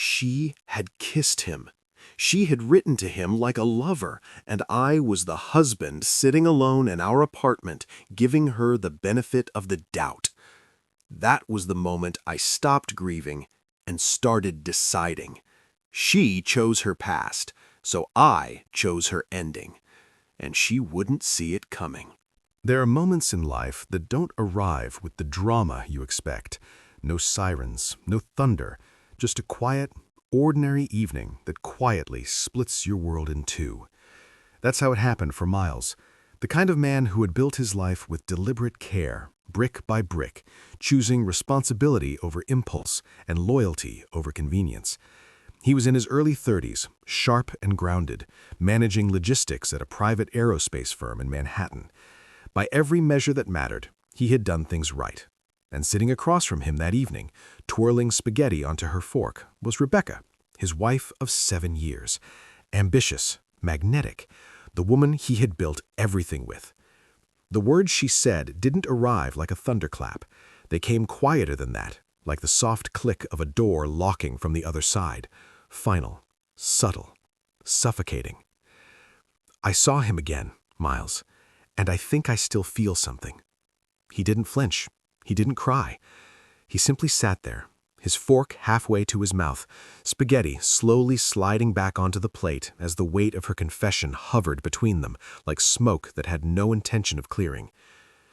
She had kissed him. She had written to him like a lover, and I was the husband sitting alone in our apartment, giving her the benefit of the doubt. That was the moment I stopped grieving and started deciding. She chose her past, so I chose her ending, and she wouldn't see it coming. There are moments in life that don't arrive with the drama you expect. No sirens, no thunder, just a quiet, ordinary evening that quietly splits your world in two. That's how it happened for Miles, the kind of man who had built his life with deliberate care, brick by brick, choosing responsibility over impulse and loyalty over convenience. He was in his early 30s, sharp and grounded, managing logistics at a private aerospace firm in Manhattan. By every measure that mattered, he had done things right. And sitting across from him that evening, twirling spaghetti onto her fork, was Rebecca, his wife of 7 years. Ambitious, magnetic, the woman he had built everything with. The words she said didn't arrive like a thunderclap. They came quieter than that, like the soft click of a door locking from the other side. Final, subtle, suffocating. I saw him again, Miles, and I think I still feel something. He didn't flinch. He didn't cry. He simply sat there, his fork halfway to his mouth, spaghetti slowly sliding back onto the plate as the weight of her confession hovered between them like smoke that had no intention of clearing.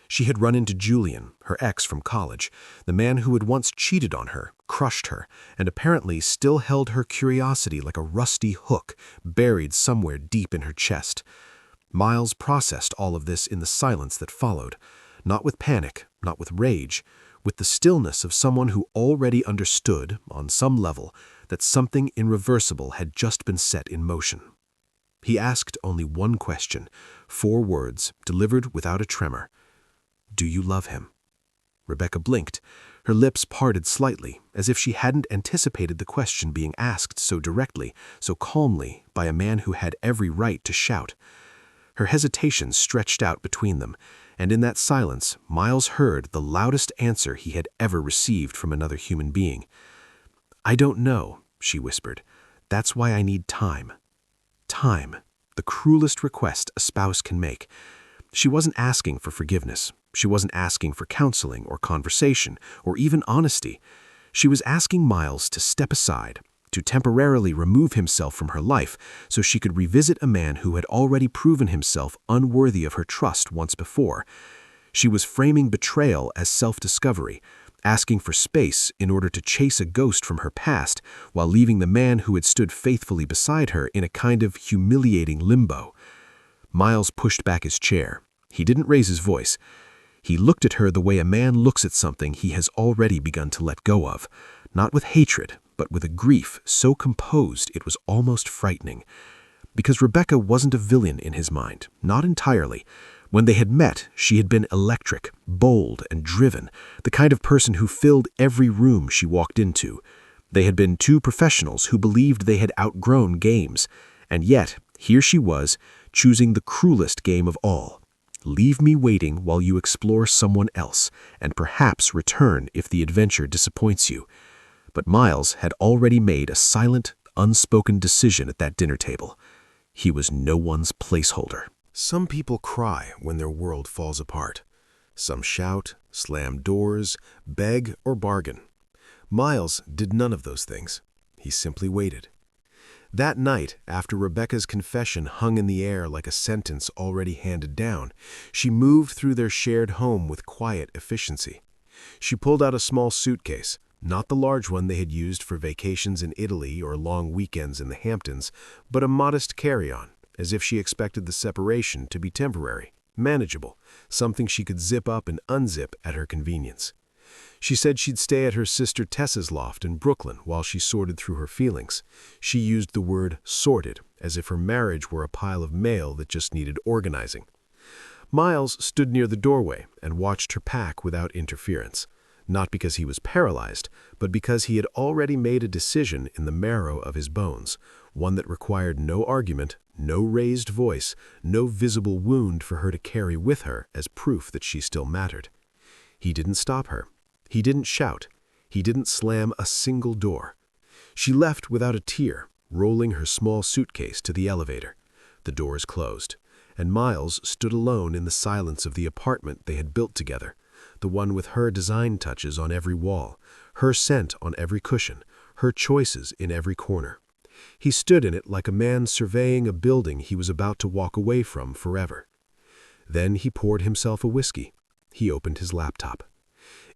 She had run into Julian, her ex from college, the man who had once cheated on her, crushed her, and apparently still held her curiosity like a rusty hook buried somewhere deep in her chest. Miles processed all of this in the silence that followed, not with panic, not with rage, with the stillness of someone who already understood, on some level, that something irreversible had just been set in motion. He asked only one question, 4 words, delivered without a tremor. "Do you love him?" Rebecca blinked, her lips parted slightly, as if she hadn't anticipated the question being asked so directly, so calmly, by a man who had every right to shout. Her hesitation stretched out between them, and in that silence, Miles heard the loudest answer he had ever received from another human being. "I don't know," she whispered. "That's why I need time." Time, the cruelest request a spouse can make. She wasn't asking for forgiveness. She wasn't asking for counseling or conversation or even honesty. She was asking Miles to step aside, to temporarily remove himself from her life so she could revisit a man who had already proven himself unworthy of her trust once before. She was framing betrayal as self-discovery, asking for space in order to chase a ghost from her past while leaving the man who had stood faithfully beside her in a kind of humiliating limbo. Miles pushed back his chair. He didn't raise his voice. He looked at her the way a man looks at something he has already begun to let go of, not with hatred, but with a grief so composed it was almost frightening. Because Rebecca wasn't a villain in his mind, not entirely. When they had met, she had been electric, bold, and driven, the kind of person who filled every room she walked into. They had been 2 professionals who believed they had outgrown games, and yet, here she was, choosing the cruelest game of all. Leave me waiting while you explore someone else, and perhaps return if the adventure disappoints you. But Miles had already made a silent, unspoken decision at that dinner table. He was no one's placeholder. Some people cry when their world falls apart. Some shout, slam doors, beg, or bargain. Miles did none of those things. He simply waited. That night, after Rebecca's confession hung in the air like a sentence already handed down, she moved through their shared home with quiet efficiency. She pulled out a small suitcase, not the large one they had used for vacations in Italy or long weekends in the Hamptons, but a modest carry-on, as if she expected the separation to be temporary, manageable, something she could zip up and unzip at her convenience. She said she'd stay at her sister Tessa's loft in Brooklyn while she sorted through her feelings. She used the word sorted, as if her marriage were a pile of mail that just needed organizing. Miles stood near the doorway and watched her pack without interference, not because he was paralyzed, but because he had already made a decision in the marrow of his bones, one that required no argument, no raised voice, no visible wound for her to carry with her as proof that she still mattered. He didn't stop her. He didn't shout. He didn't slam a single door. She left without a tear, rolling her small suitcase to the elevator. The doors closed, and Miles stood alone in the silence of the apartment they had built together, the one with her design touches on every wall, her scent on every cushion, her choices in every corner. He stood in it like a man surveying a building he was about to walk away from forever. Then he poured himself a whiskey. He opened his laptop.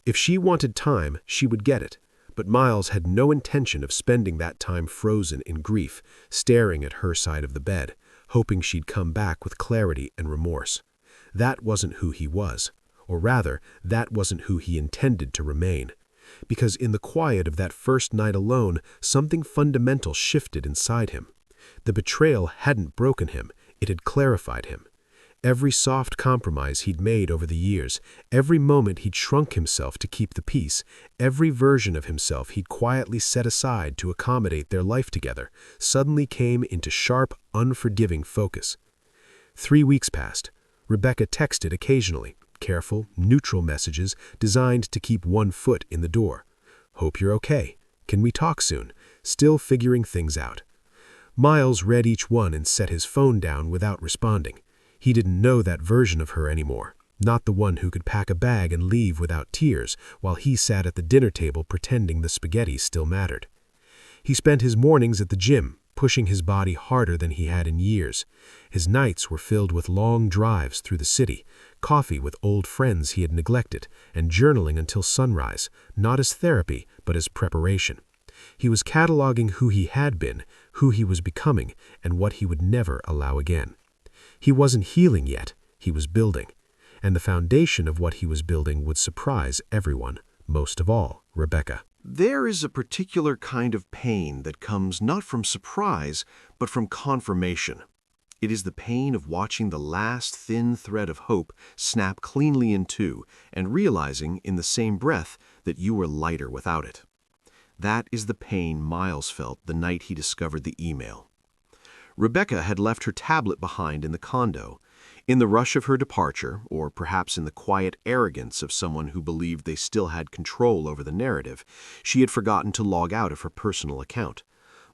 If she wanted time, she would get it, but Miles had no intention of spending that time frozen in grief, staring at her side of the bed, hoping she'd come back with clarity and remorse. That wasn't who he was, or rather, that wasn't who he intended to remain. Because in the quiet of that first night alone, something fundamental shifted inside him. The betrayal hadn't broken him, it had clarified him. Every soft compromise he'd made over the years, every moment he'd shrunk himself to keep the peace, every version of himself he'd quietly set aside to accommodate their life together, suddenly came into sharp, unforgiving focus. 3 weeks passed. Rebecca texted occasionally, careful, neutral messages designed to keep one foot in the door. "Hope you're okay. Can we talk soon? Still figuring things out." Miles read each one and set his phone down without responding. He didn't know that version of her anymore, not the one who could pack a bag and leave without tears while he sat at the dinner table pretending the spaghetti still mattered. He spent his mornings at the gym, pushing his body harder than he had in years. His nights were filled with long drives through the city, coffee with old friends he had neglected, and journaling until sunrise, not as therapy, but as preparation. He was cataloging who he had been, who he was becoming, and what he would never allow again. He wasn't healing yet, he was building. And the foundation of what he was building would surprise everyone, most of all, Rebecca. There is a particular kind of pain that comes not from surprise, but from confirmation. It is the pain of watching the last thin thread of hope snap cleanly in two and realizing in the same breath that you were lighter without it. That is the pain Miles felt the night he discovered the email. Rebecca had left her tablet behind in the condo. In the rush of her departure, or perhaps in the quiet arrogance of someone who believed they still had control over the narrative, she had forgotten to log out of her personal account.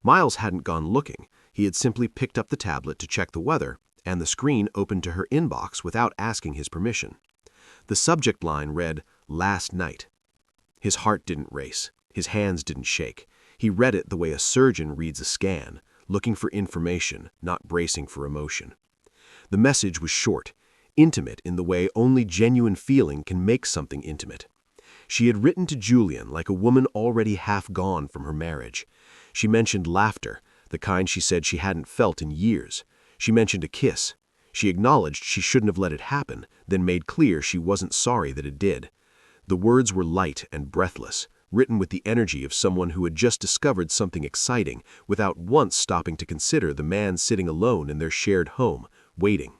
Miles hadn't gone looking. He had simply picked up the tablet to check the weather, and the screen opened to her inbox without asking his permission. The subject line read, "Last night." His heart didn't race. His hands didn't shake. He read it the way a surgeon reads a scan, looking for information, not bracing for emotion. The message was short, intimate in the way only genuine feeling can make something intimate. She had written to Julian like a woman already half gone from her marriage. She mentioned laughter, the kind she said she hadn't felt in years. She mentioned a kiss. She acknowledged she shouldn't have let it happen, then made clear she wasn't sorry that it did. The words were light and breathless, written with the energy of someone who had just discovered something exciting without once stopping to consider the man sitting alone in their shared home, waiting.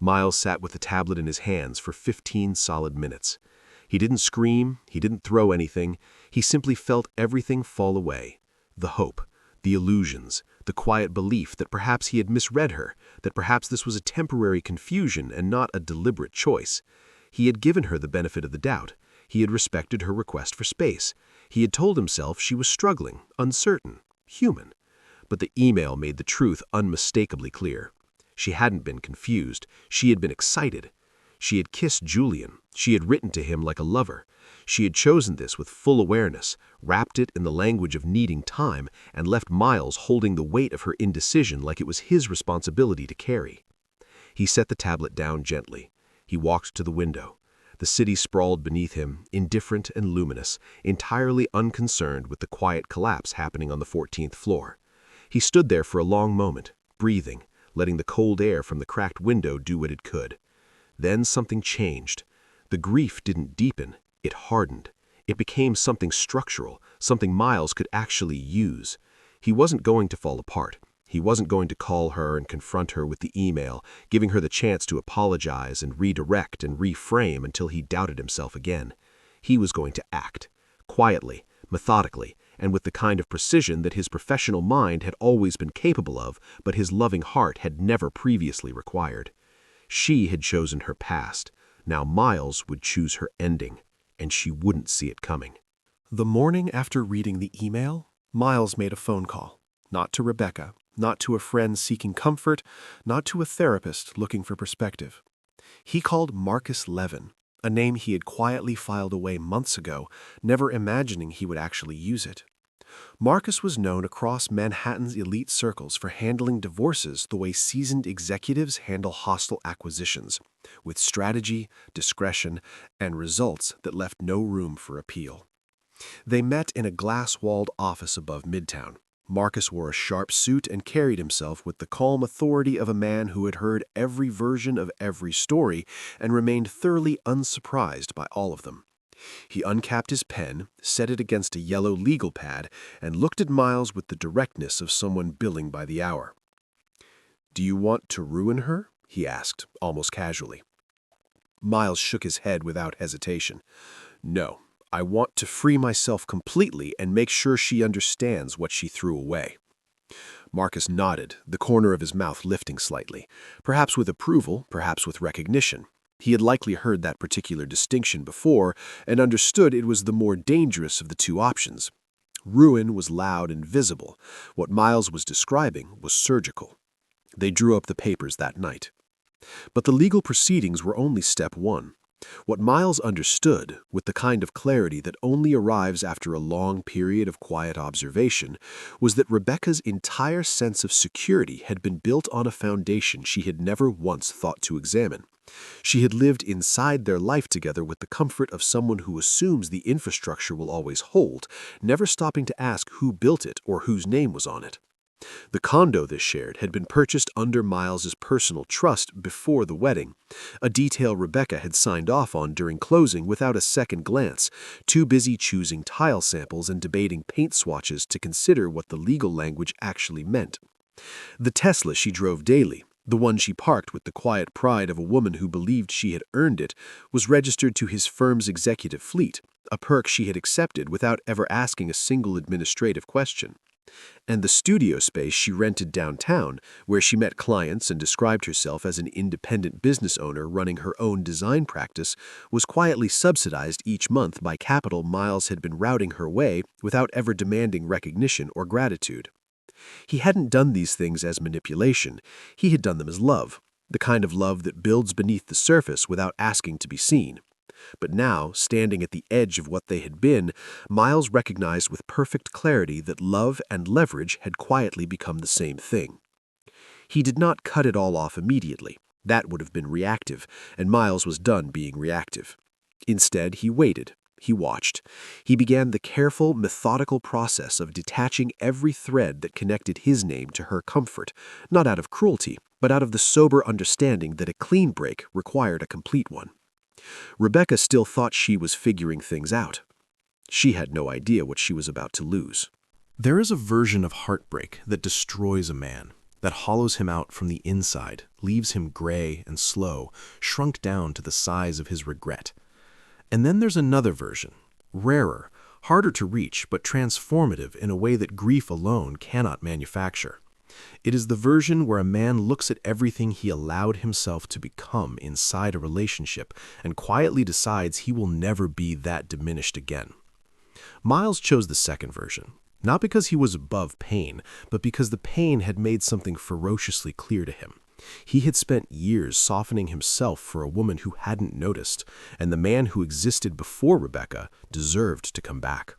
Miles sat with the tablet in his hands for 15 solid minutes. He didn't scream, he didn't throw anything, he simply felt everything fall away. The hope, the illusions, the quiet belief that perhaps he had misread her, that perhaps this was a temporary confusion and not a deliberate choice. He had given her the benefit of the doubt. He had respected her request for space. He had told himself she was struggling, uncertain, human. But the email made the truth unmistakably clear. She hadn't been confused. She had been excited. She had kissed Julian. She had written to him like a lover. She had chosen this with full awareness, wrapped it in the language of needing time, and left Miles holding the weight of her indecision like it was his responsibility to carry. He set the tablet down gently. He walked to the window. The city sprawled beneath him, indifferent and luminous, entirely unconcerned with the quiet collapse happening on the 14th floor. He stood there for a long moment, breathing, letting the cold air from the cracked window do what it could. Then something changed. The grief didn't deepen, it hardened. It became something structural, something Miles could actually use. He wasn't going to fall apart. He wasn't going to call her and confront her with the email, giving her the chance to apologize and redirect and reframe until he doubted himself again. He was going to act, quietly, methodically, and with the kind of precision that his professional mind had always been capable of, but his loving heart had never previously required. She had chosen her past. Now Miles would choose her ending, and she wouldn't see it coming. The morning after reading the email, Miles made a phone call, not to Rebecca, not to a friend seeking comfort, not to a therapist looking for perspective. He called Marcus Levin, a name he had quietly filed away months ago, never imagining he would actually use it. Marcus was known across Manhattan's elite circles for handling divorces the way seasoned executives handle hostile acquisitions, with strategy, discretion, and results that left no room for appeal. They met in a glass-walled office above Midtown. Marcus wore a sharp suit and carried himself with the calm authority of a man who had heard every version of every story and remained thoroughly unsurprised by all of them. He uncapped his pen, set it against a yellow legal pad, and looked at Miles with the directness of someone billing by the hour. "Do you want to ruin her?" he asked, almost casually. Miles shook his head without hesitation. "No, I want to free myself completely and make sure she understands what she threw away." Marcus nodded, the corner of his mouth lifting slightly, perhaps with approval, perhaps with recognition. He had likely heard that particular distinction before and understood it was the more dangerous of the two options. Ruin was loud and visible. What Miles was describing was surgical. They drew up the papers that night. But the legal proceedings were only step one. What Miles understood, with the kind of clarity that only arrives after a long period of quiet observation, was that Rebecca's entire sense of security had been built on a foundation she had never once thought to examine. She had lived inside their life together with the comfort of someone who assumes the infrastructure will always hold, never stopping to ask who built it or whose name was on it. The condo they shared had been purchased under Miles's personal trust before the wedding, a detail Rebecca had signed off on during closing without a second glance, too busy choosing tile samples and debating paint swatches to consider what the legal language actually meant. The Tesla she drove daily, the one she parked with the quiet pride of a woman who believed she had earned it, was registered to his firm's executive fleet, a perk she had accepted without ever asking a single administrative question. And the studio space she rented downtown, where she met clients and described herself as an independent business owner running her own design practice, was quietly subsidized each month by capital Miles had been routing her way without ever demanding recognition or gratitude. He hadn't done these things as manipulation, he had done them as love, the kind of love that builds beneath the surface without asking to be seen. But now, standing at the edge of what they had been, Miles recognized with perfect clarity that love and leverage had quietly become the same thing. He did not cut it all off immediately. That would have been reactive, and Miles was done being reactive. Instead, he waited. He watched. He began the careful, methodical process of detaching every thread that connected his name to her comfort, not out of cruelty, but out of the sober understanding that a clean break required a complete one. Rebecca still thought she was figuring things out. She had no idea what she was about to lose. There is a version of heartbreak that destroys a man, that hollows him out from the inside, leaves him gray and slow, shrunk down to the size of his regret. And then there's another version, rarer, harder to reach, but transformative in a way that grief alone cannot manufacture. It is the version where a man looks at everything he allowed himself to become inside a relationship and quietly decides he will never be that diminished again. Miles chose the second version, not because he was above pain, but because the pain had made something ferociously clear to him. He had spent years softening himself for a woman who hadn't noticed, and the man who existed before Rebecca deserved to come back.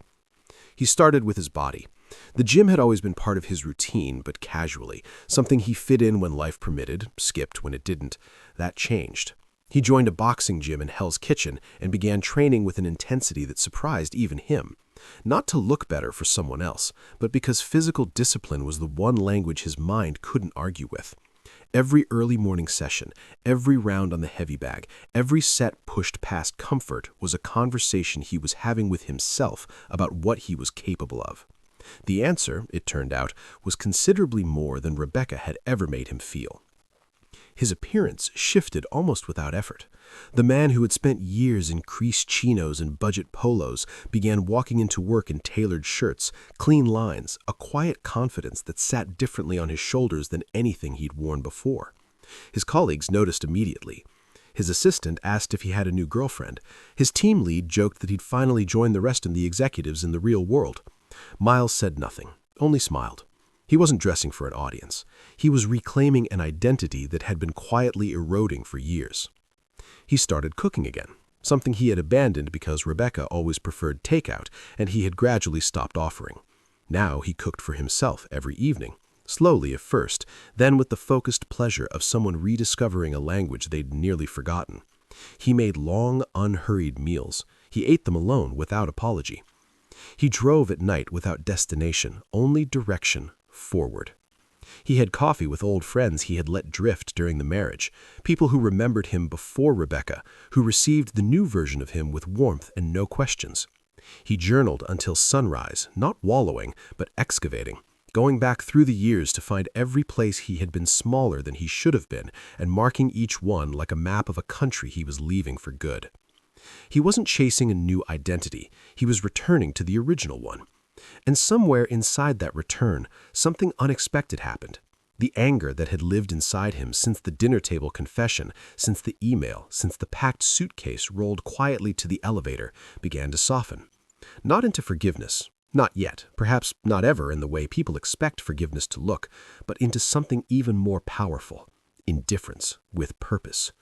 He started with his body. The gym had always been part of his routine, but casually, something he fit in when life permitted, skipped when it didn't. That changed. He joined a boxing gym in Hell's Kitchen and began training with an intensity that surprised even him. Not to look better for someone else, but because physical discipline was the one language his mind couldn't argue with. Every early morning session, every round on the heavy bag, every set pushed past comfort was a conversation he was having with himself about what he was capable of. The answer, it turned out, was considerably more than Rebecca had ever made him feel. His appearance shifted almost without effort. The man who had spent years in creased chinos and budget polos began walking into work in tailored shirts, clean lines, a quiet confidence that sat differently on his shoulders than anything he'd worn before. His colleagues noticed immediately. His assistant asked if he had a new girlfriend. His team lead joked that he'd finally joined the rest of the executives in the real world. Miles said nothing, only smiled. He wasn't dressing for an audience. He was reclaiming an identity that had been quietly eroding for years. He started cooking again, something he had abandoned because Rebecca always preferred takeout and he had gradually stopped offering. Now he cooked for himself every evening, slowly at first, then with the focused pleasure of someone rediscovering a language they'd nearly forgotten. He made long, unhurried meals. He ate them alone without apology. He drove at night without destination, only direction, forward. He had coffee with old friends he had let drift during the marriage, people who remembered him before Rebecca, who received the new version of him with warmth and no questions. He journaled until sunrise, not wallowing, but excavating, going back through the years to find every place he had been smaller than he should have been and marking each one like a map of a country he was leaving for good. He wasn't chasing a new identity, he was returning to the original one. And somewhere inside that return, something unexpected happened. The anger that had lived inside him since the dinner table confession, since the email, since the packed suitcase rolled quietly to the elevator, began to soften. Not into forgiveness, not yet, perhaps not ever in the way people expect forgiveness to look, but into something even more powerful, indifference with purpose.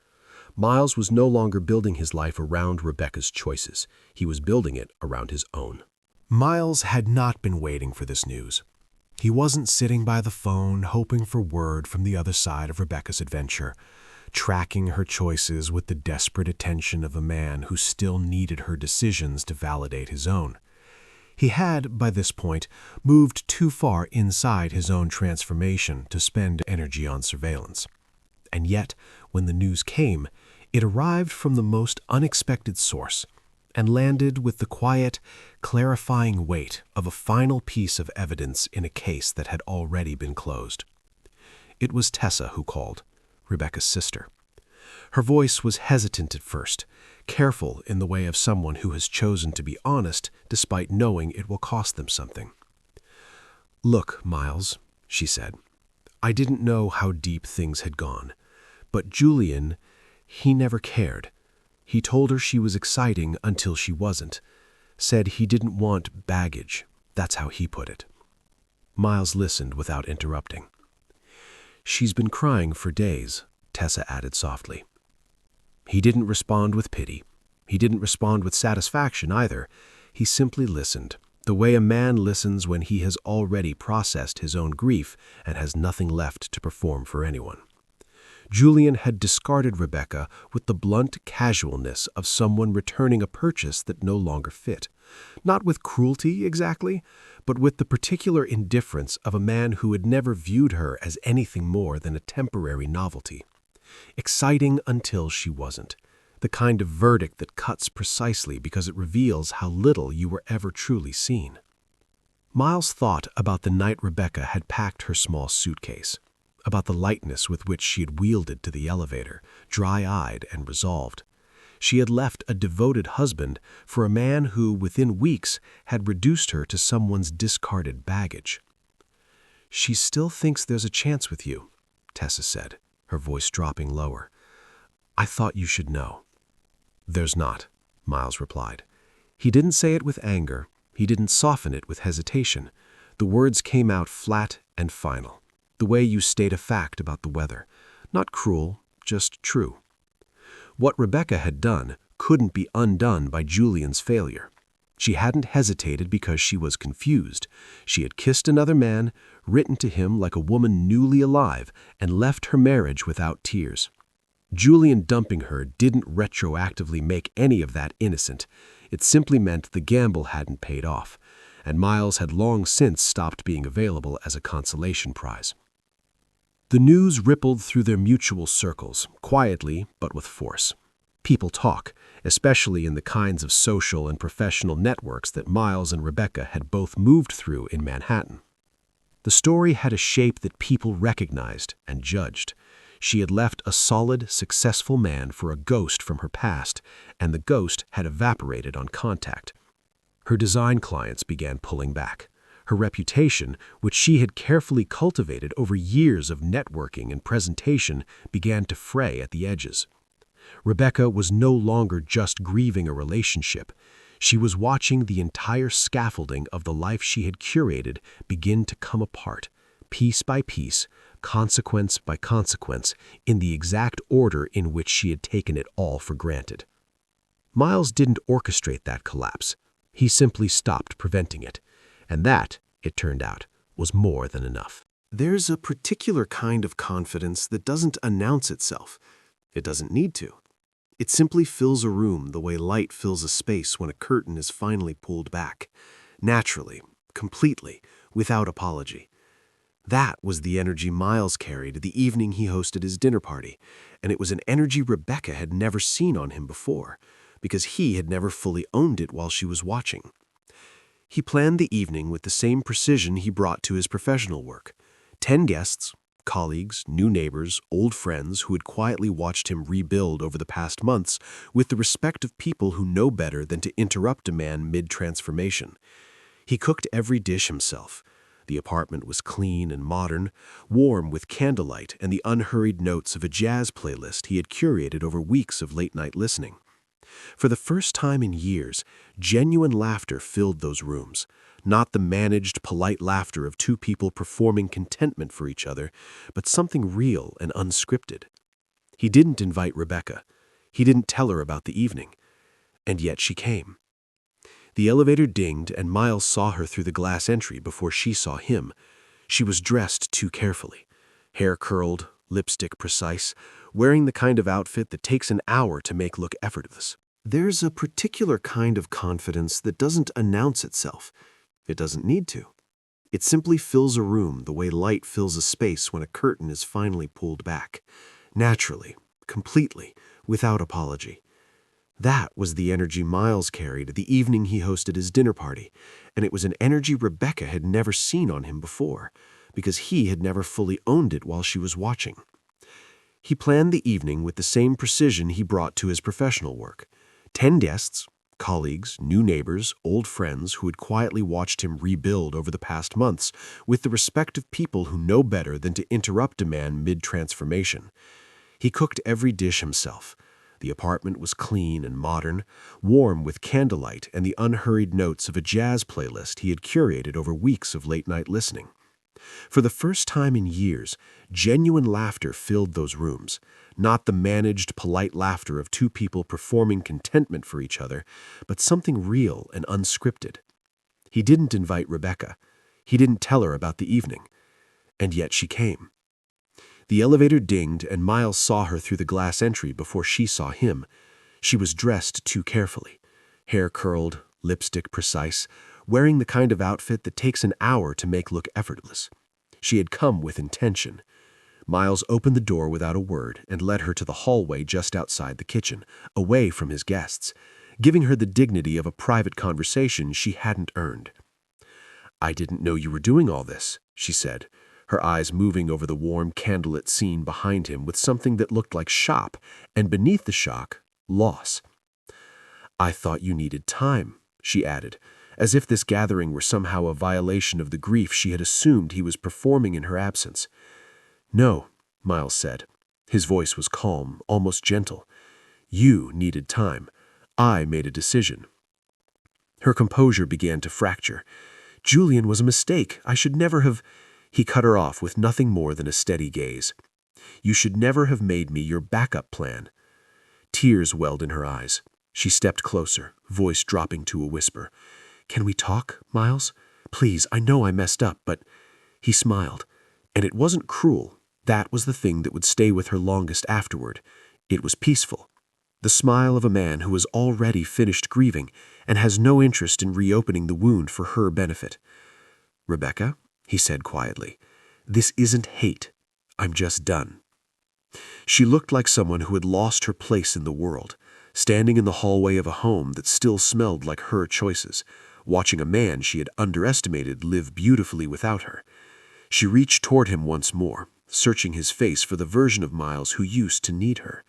Miles was no longer building his life around Rebecca's choices. He was building it around his own. Miles had not been waiting for this news. He wasn't sitting by the phone hoping for word from the other side of Rebecca's adventure, tracking her choices with the desperate attention of a man who still needed her decisions to validate his own. He had, by this point, moved too far inside his own transformation to spend energy on surveillance. And yet, when the news came, it arrived from the most unexpected source and landed with the quiet, clarifying weight of a final piece of evidence in a case that had already been closed. It was Tessa who called, Rebecca's sister. Her voice was hesitant at first, careful in the way of someone who has chosen to be honest despite knowing it will cost them something. "Look, Miles," she said, "I didn't know how deep things had gone, but Julian, he never cared. He told her she was exciting until she wasn't. Said he didn't want baggage. That's how he put it." Miles listened without interrupting. "She's been crying for days," Tessa added softly. He didn't respond with pity. He didn't respond with satisfaction either. He simply listened, the way a man listens when he has already processed his own grief and has nothing left to perform for anyone. Julian had discarded Rebecca with the blunt casualness of someone returning a purchase that no longer fit. Not with cruelty, exactly, but with the particular indifference of a man who had never viewed her as anything more than a temporary novelty. Exciting until she wasn't. The kind of verdict that cuts precisely because it reveals how little you were ever truly seen. Miles thought about the night Rebecca had packed her small suitcase, about the lightness with which she had wielded to the elevator, dry-eyed and resolved. She had left a devoted husband for a man who, within weeks, had reduced her to someone's discarded baggage. "She still thinks there's a chance with you," Tessa said, her voice dropping lower. "I thought you should know." "There's not," Miles replied. He didn't say it with anger. He didn't soften it with hesitation. The words came out flat and final. The way you state a fact about the weather. Not cruel, just true. What Rebecca had done couldn't be undone by Julian's failure. She hadn't hesitated because she was confused. She had kissed another man, written to him like a woman newly alive, and left her marriage without tears. Julian dumping her didn't retroactively make any of that innocent. It simply meant the gamble hadn't paid off, and Miles had long since stopped being available as a consolation prize. The news rippled through their mutual circles, quietly but with force. People talk, especially in the kinds of social and professional networks that Miles and Rebecca had both moved through in Manhattan. The story had a shape that people recognized and judged. She had left a solid, successful man for a ghost from her past, and the ghost had evaporated on contact. Her design clients began pulling back. Her reputation, which she had carefully cultivated over years of networking and presentation, began to fray at the edges. Rebecca was no longer just grieving a relationship. She was watching the entire scaffolding of the life she had curated begin to come apart, piece by piece, consequence by consequence, in the exact order in which she had taken it all for granted. Miles didn't orchestrate that collapse. He simply stopped preventing it. And that, it turned out, was more than enough. There's a particular kind of confidence that doesn't announce itself. It doesn't need to. It simply fills a room the way light fills a space when a curtain is finally pulled back. Naturally, completely, without apology. That was the energy Miles carried the evening he hosted his dinner party, and it was an energy Rebecca had never seen on him before, because he had never fully owned it while she was watching. He planned the evening with the same precision he brought to his professional work. 10 guests, colleagues, new neighbors, old friends who had quietly watched him rebuild over the past months with the respect of people who know better than to interrupt a man mid-transformation. He cooked every dish himself. The apartment was clean and modern, warm with candlelight and the unhurried notes of a jazz playlist he had curated over weeks of late-night listening. For the first time in years, genuine laughter filled those rooms, not the managed, polite laughter of two people performing contentment for each other, but something real and unscripted. He didn't invite Rebecca. He didn't tell her about the evening. And yet she came. The elevator dinged and Miles saw her through the glass entry before she saw him. She was dressed too carefully. Hair curled, lipstick precise, wearing the kind of outfit that takes an hour to make look effortless. There's a particular kind of confidence that doesn't announce itself. It doesn't need to. It simply fills a room the way light fills a space when a curtain is finally pulled back. Naturally, completely, without apology. That was the energy Miles carried the evening he hosted his dinner party, and it was an energy Rebecca had never seen on him before, because he had never fully owned it while she was watching. He planned the evening with the same precision he brought to his professional work. 10 guests, colleagues, new neighbors, old friends who had quietly watched him rebuild over the past months with the respect of people who know better than to interrupt a man mid-transformation. He cooked every dish himself. The apartment was clean and modern, warm with candlelight and the unhurried notes of a jazz playlist he had curated over weeks of late-night listening. For the first time in years, genuine laughter filled those rooms, not the managed, polite laughter of two people performing contentment for each other, but something real and unscripted. He didn't invite Rebecca. He didn't tell her about the evening. And yet she came. The elevator dinged and Miles saw her through the glass entry before she saw him. She was dressed too carefully. Hair curled, lipstick precise, wearing the kind of outfit that takes an hour to make look effortless. She had come with intention. Miles opened the door without a word and led her to the hallway just outside the kitchen, away from his guests, giving her the dignity of a private conversation she hadn't earned. "I didn't know you were doing all this," she said, her eyes moving over the warm candlelit scene behind him with something that looked like shock, and beneath the shock, loss. "I thought you needed time," she added, as if this gathering were somehow a violation of the grief she had assumed he was performing in her absence. "No," Miles said. His voice was calm, almost gentle. "You needed time. I made a decision." Her composure began to fracture. "Julian was a mistake. I should never have—" He cut her off with nothing more than a steady gaze. "You should never have made me your backup plan." Tears welled in her eyes. She stepped closer, voice dropping to a whisper. "Can we talk, Miles? Please, I know I messed up, but—" He smiled. And it wasn't cruel. That was the thing that would stay with her longest afterward. It was peaceful. The smile of a man who has already finished grieving and has no interest in reopening the wound for her benefit. "Rebecca," he said quietly, "this isn't hate. I'm just done." She looked like someone who had lost her place in the world, standing in the hallway of a home that still smelled like her choices, watching a man she had underestimated live beautifully without her. She reached toward him once more, searching his face for the version of Miles who used to need her.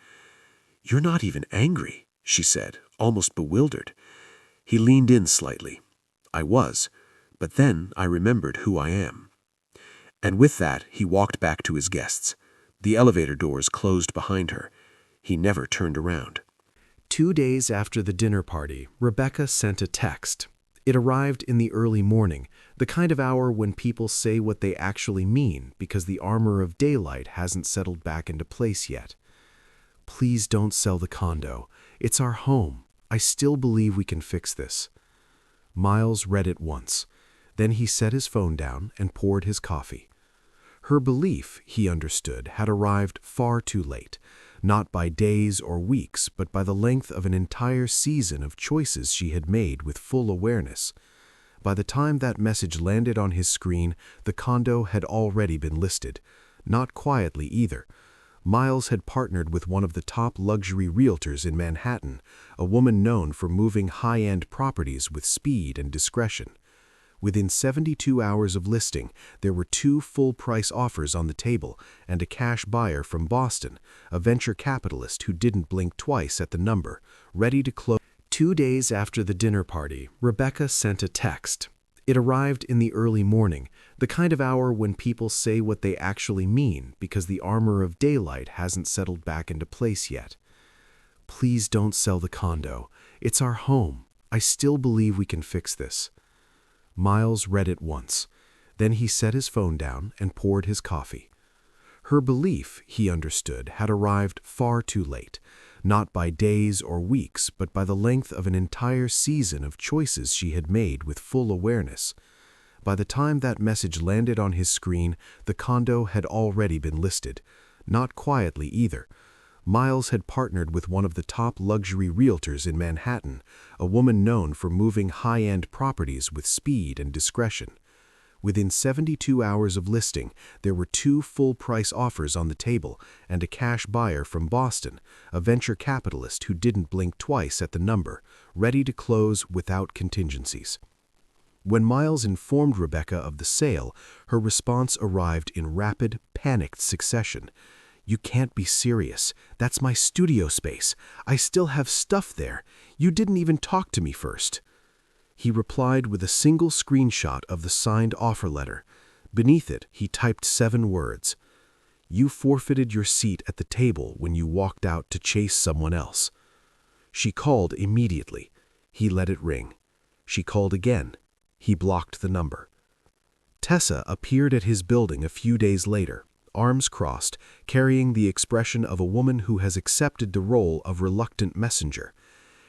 "You're not even angry," she said, almost bewildered. He leaned in slightly. "I was, but then I remembered who I am." And with that, he walked back to his guests. The elevator doors closed behind her. He never turned around. 2 days after the dinner party, Rebecca sent a text. It arrived in the early morning, the kind of hour when people say what they actually mean because the armor of daylight hasn't settled back into place yet. Please don't sell the condo. It's our home. I still believe we can fix this. Miles read it once. Then he set his phone down and poured his coffee. Her belief, he understood, had arrived far too late, not by days or weeks, but by the length of an entire season of choices she had made with full awareness. By the time that message landed on his screen, the condo had already been listed. Not quietly either. Miles had partnered with one of the top luxury realtors in Manhattan, a woman known for moving high-end properties with speed and discretion. Within 72 hours of listing, there were 2 full-price offers on the table and a cash buyer from Boston, a venture capitalist who didn't blink twice at the number, ready to close. 2 days after the dinner party, Rebecca sent a text. It arrived in the early morning, the kind of hour when people say what they actually mean because the armor of daylight hasn't settled back into place yet. Please don't sell the condo. It's our home. I still believe we can fix this. Miles read it once. Then he set his phone down and poured his coffee. Her belief, he understood, had arrived far too late, not by days or weeks, but by the length of an entire season of choices she had made with full awareness. By the time that message landed on his screen, the condo had already been listed. Not quietly either. Miles had partnered with one of the top luxury realtors in Manhattan, a woman known for moving high-end properties with speed and discretion. Within 72 hours of listing, there were 2 full-price offers on the table and a cash buyer from Boston, a venture capitalist who didn't blink twice at the number, ready to close without contingencies. When Miles informed Rebecca of the sale, her response arrived in rapid, panicked succession. "You can't be serious. That's my studio space. I still have stuff there. You didn't even talk to me first." He replied with a single screenshot of the signed offer letter. Beneath it, he typed 7 words. "You forfeited your seat at the table when you walked out to chase someone else." She called immediately. He let it ring. She called again. He blocked the number. Tessa appeared at his building a few days later, arms crossed, carrying the expression of a woman who has accepted the role of reluctant messenger.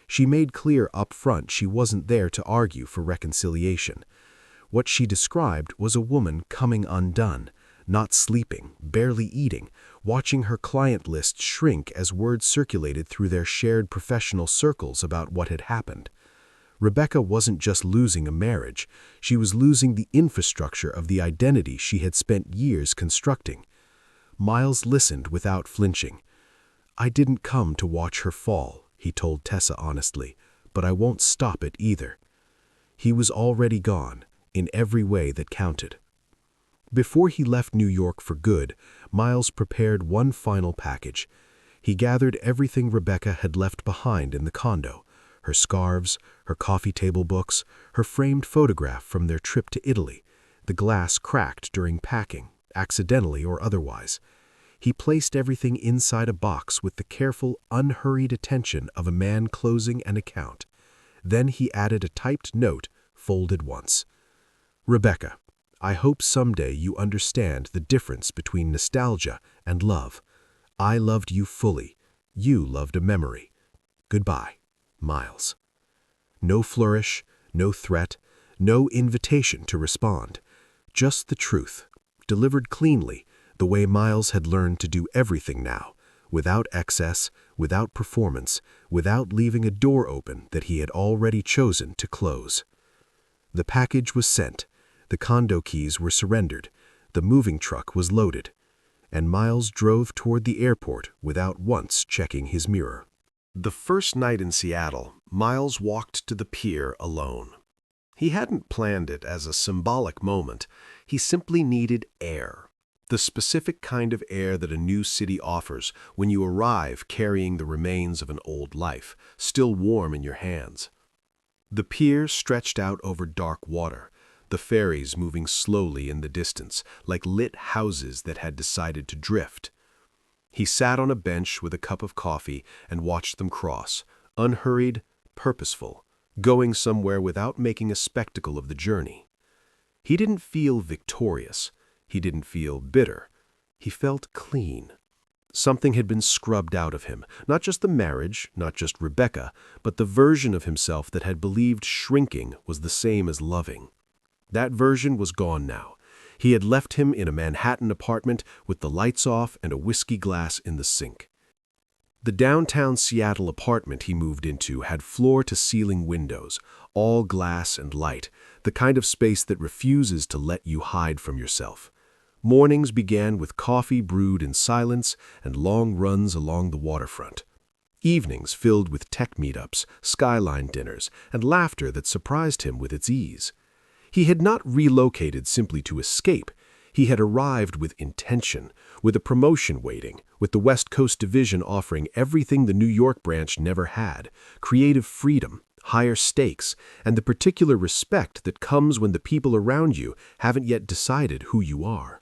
She made clear up front she wasn't there to argue for reconciliation. What she described was a woman coming undone, not sleeping, barely eating, watching her client list shrink as words circulated through their shared professional circles about what had happened. Rebecca wasn't just losing a marriage, she was losing the infrastructure of the identity she had spent years constructing. Miles listened without flinching. "I didn't come to watch her fall," he told Tessa honestly, "but I won't stop it either." He was already gone, in every way that counted. Before he left New York for good, Miles prepared one final package. He gathered everything Rebecca had left behind in the condo, her scarves, her coffee table books, her framed photograph from their trip to Italy, the glass cracked during packing, accidentally or otherwise. He placed everything inside a box with the careful, unhurried attention of a man closing an account. Then he added a typed note, folded once. "Rebecca, I hope someday you understand the difference between nostalgia and love. I loved you fully. You loved a memory. Goodbye, Miles." No flourish, no threat, no invitation to respond. Just the truth, delivered cleanly, the way Miles had learned to do everything now, without excess, without performance, without leaving a door open that he had already chosen to close. The package was sent, the condo keys were surrendered, the moving truck was loaded, and Miles drove toward the airport without once checking his mirror. The first night in Seattle, Miles walked to the pier alone. He hadn't planned it as a symbolic moment. He simply needed air. The specific kind of air that a new city offers when you arrive carrying the remains of an old life, still warm in your hands. The pier stretched out over dark water, the ferries moving slowly in the distance, like lit houses that had decided to drift. He sat on a bench with a cup of coffee and watched them cross, unhurried, purposeful, going somewhere without making a spectacle of the journey. He didn't feel victorious. He didn't feel bitter. He felt clean. Something had been scrubbed out of him, not just the marriage, not just Rebecca, but the version of himself that had believed shrinking was the same as loving. That version was gone now. He had left him in a Manhattan apartment with the lights off and a whiskey glass in the sink. The downtown Seattle apartment he moved into had floor-to-ceiling windows, all glass and light, the kind of space that refuses to let you hide from yourself. Mornings began with coffee brewed in silence and long runs along the waterfront. Evenings filled with tech meetups, skyline dinners, and laughter that surprised him with its ease. He had not relocated simply to escape. He had arrived with intention, with a promotion waiting, with the West Coast division offering everything the New York branch never had: creative freedom, higher stakes, and the particular respect that comes when the people around you haven't yet decided who you are.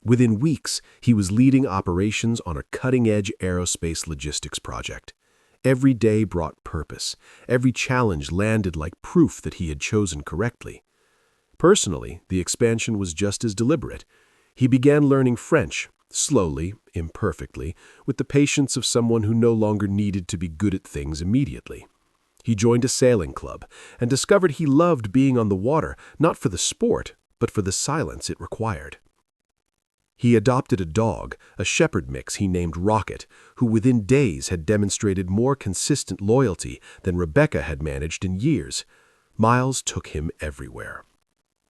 Within weeks, he was leading operations on a cutting-edge aerospace logistics project. Every day brought purpose. Every challenge landed like proof that he had chosen correctly. Personally, the expansion was just as deliberate. He began learning French, slowly, imperfectly, with the patience of someone who no longer needed to be good at things immediately. He joined a sailing club and discovered he loved being on the water, not for the sport, but for the silence it required. He adopted a dog, a shepherd mix he named Rocket, who within days had demonstrated more consistent loyalty than Rebecca had managed in years. Miles took him everywhere.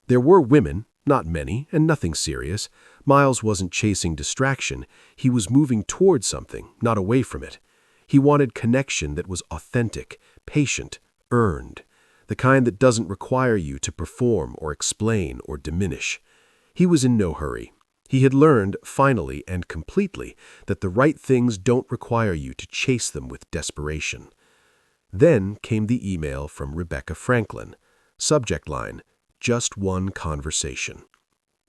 There were women, not many, and nothing serious. Miles wasn't chasing distraction. He was moving toward something, not away from it. He wanted connection that was authentic, patient, earned, the kind that doesn't require you to perform or explain or diminish. He was in no hurry. He had learned, finally and completely, that the right things don't require you to chase them with desperation. Then came the email from Rebecca Franklin. Subject line: "Just one conversation."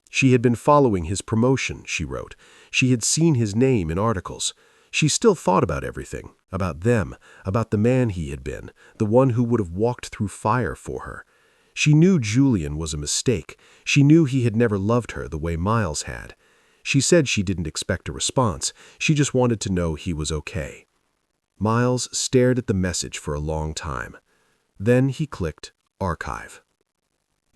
She had been following his promotion, she wrote. She had seen his name in articles. She still thought about everything, about them, about the man he had been, the one who would have walked through fire for her. She knew Julian was a mistake. She knew he had never loved her the way Miles had. She said she didn't expect a response. She just wanted to know he was okay. Miles stared at the message for a long time. Then he clicked archive.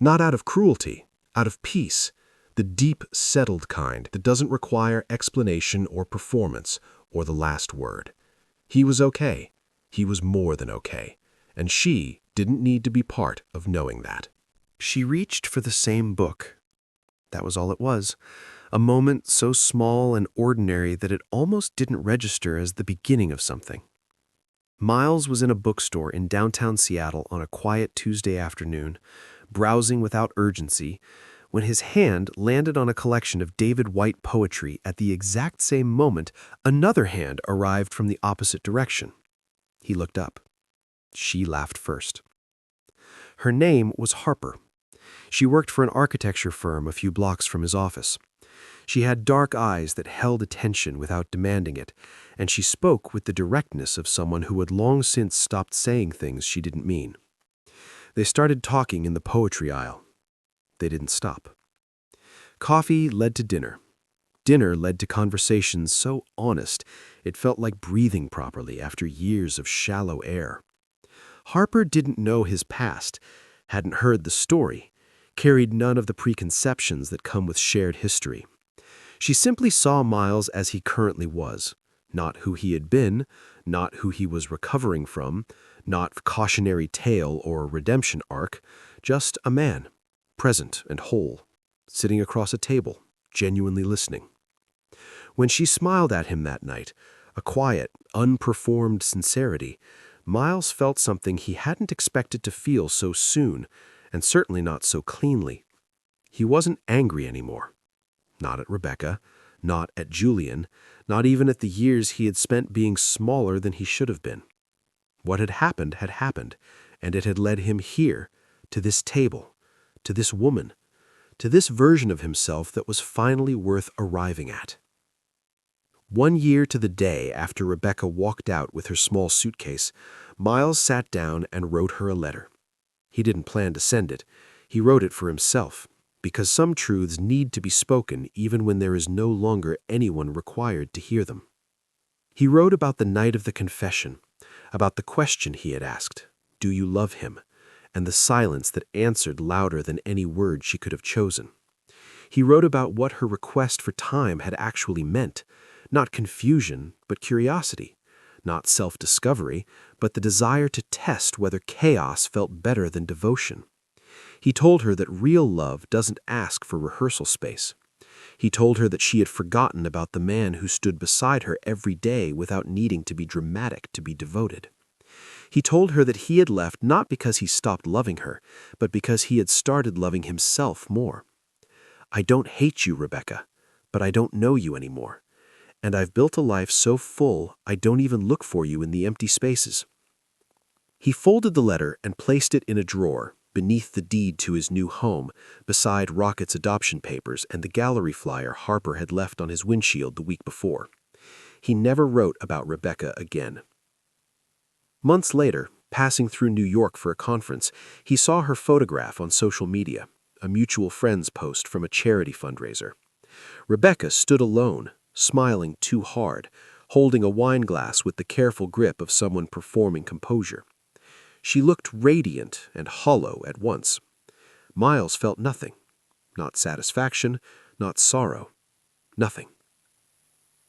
Not out of cruelty, out of peace. The deep, settled kind that doesn't require explanation or performance or the last word. He was okay. He was more than okay. And she didn't need to be part of knowing that. She reached for the same book. That was all it was. A moment so small and ordinary that it almost didn't register as the beginning of something. Miles was in a bookstore in downtown Seattle on a quiet Tuesday afternoon, browsing without urgency, when his hand landed on a collection of David Whyte poetry. At the exact same moment, another hand arrived from the opposite direction. He looked up. She laughed first. Her name was Harper. She worked for an architecture firm a few blocks from his office. She had dark eyes that held attention without demanding it, and she spoke with the directness of someone who had long since stopped saying things she didn't mean. They started talking in the poetry aisle. They didn't stop. Coffee led to dinner. Dinner led to conversations so honest it felt like breathing properly after years of shallow air. Harper didn't know his past, hadn't heard the story, carried none of the preconceptions that come with shared history. She simply saw Miles as he currently was, not who he had been, not who he was recovering from, not cautionary tale or redemption arc, just a man, present and whole, sitting across a table, genuinely listening. When she smiled at him that night, a quiet, unperformed sincerity, Miles felt something he hadn't expected to feel so soon, and certainly not so cleanly. He wasn't angry anymore. Not at Rebecca, not at Julian, not even at the years he had spent being smaller than he should have been. What had happened, and it had led him here, to this table, to this woman, to this version of himself that was finally worth arriving at. 1 year to the day after Rebecca walked out with her small suitcase, Miles sat down and wrote her a letter. He didn't plan to send it. He wrote it for himself, because some truths need to be spoken even when there is no longer anyone required to hear them. He wrote about the night of the confession, about the question he had asked, "Do you love him?" and the silence that answered louder than any word she could have chosen. He wrote about what her request for time had actually meant, not confusion, but curiosity, not self-discovery, but the desire to test whether chaos felt better than devotion. He told her that real love doesn't ask for rehearsal space. He told her that she had forgotten about the man who stood beside her every day without needing to be dramatic to be devoted. He told her that he had left not because he stopped loving her, but because he had started loving himself more. "I don't hate you, Rebecca, but I don't know you anymore. And I've built a life so full I don't even look for you in the empty spaces." He folded the letter and placed it in a drawer, beneath the deed to his new home, beside Rocket's adoption papers and the gallery flyer Harper had left on his windshield the week before. He never wrote about Rebecca again. Months later, passing through New York for a conference, he saw her photograph on social media, a mutual friends post from a charity fundraiser. Rebecca stood alone, smiling too hard, holding a wine glass with the careful grip of someone performing composure. She looked radiant and hollow at once. Miles felt nothing. Not satisfaction, not sorrow. Nothing.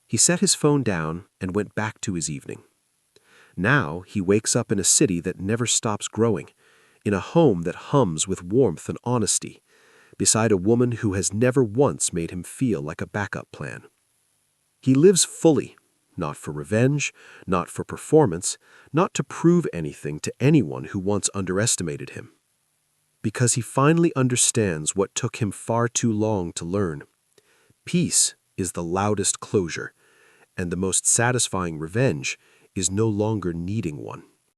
He set his phone down and went back to his evening. Now he wakes up in a city that never stops growing, in a home that hums with warmth and honesty, beside a woman who has never once made him feel like a backup plan. He lives fully, not for revenge, not for performance, not to prove anything to anyone who once underestimated him. Because he finally understands what took him far too long to learn. Peace is the loudest closure, and the most satisfying revenge is no longer needing one.